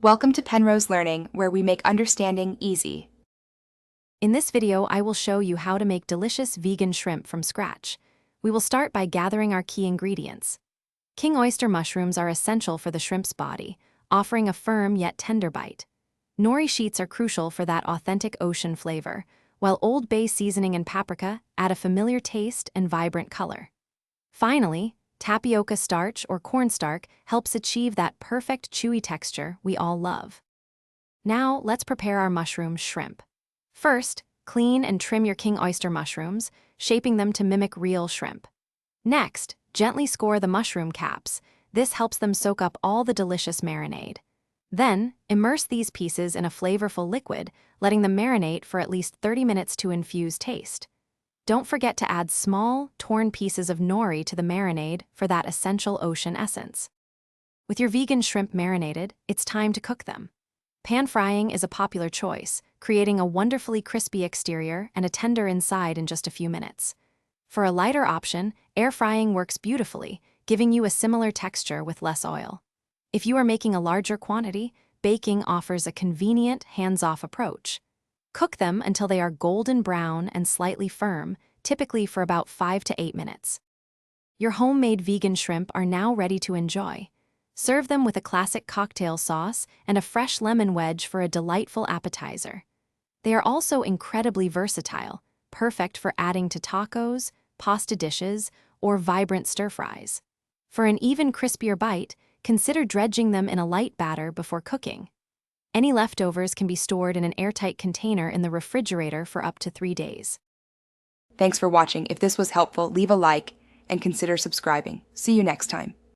Welcome to Penrose Learning, where we make understanding easy. In this video, I will show you how to make delicious vegan shrimp from scratch. We will start by gathering our key ingredients. King oyster mushrooms are essential for the shrimp's body, offering a firm yet tender bite. Nori sheets are crucial for that authentic ocean flavor, while Old Bay seasoning and paprika add a familiar taste and vibrant color. Finally, tapioca starch or cornstarch helps achieve that perfect chewy texture we all love. Now, let's prepare our mushroom shrimp. First, clean and trim your king oyster mushrooms, shaping them to mimic real shrimp. Next, gently score the mushroom caps. This helps them soak up all the delicious marinade. Then, immerse these pieces in a flavorful liquid, letting them marinate for at least 30 minutes to infuse taste. Don't forget to add small, torn pieces of nori to the marinade for that essential ocean essence. With your vegan shrimp marinated, it's time to cook them. Pan frying is a popular choice, creating a wonderfully crispy exterior and a tender inside in just a few minutes. For a lighter option, air frying works beautifully, giving you a similar texture with less oil. If you are making a larger quantity, baking offers a convenient, hands-off approach. Cook them until they are golden brown and slightly firm, typically for about 5 to 8 minutes. Your homemade vegan shrimp are now ready to enjoy. Serve them with a classic cocktail sauce and a fresh lemon wedge for a delightful appetizer. They are also incredibly versatile, perfect for adding to tacos, pasta dishes, or vibrant stir-fries. For an even crispier bite, consider dredging them in a light batter before cooking. Any leftovers can be stored in an airtight container in the refrigerator for up to 3 days. Thanks for watching. If this was helpful, leave a like and consider subscribing. See you next time.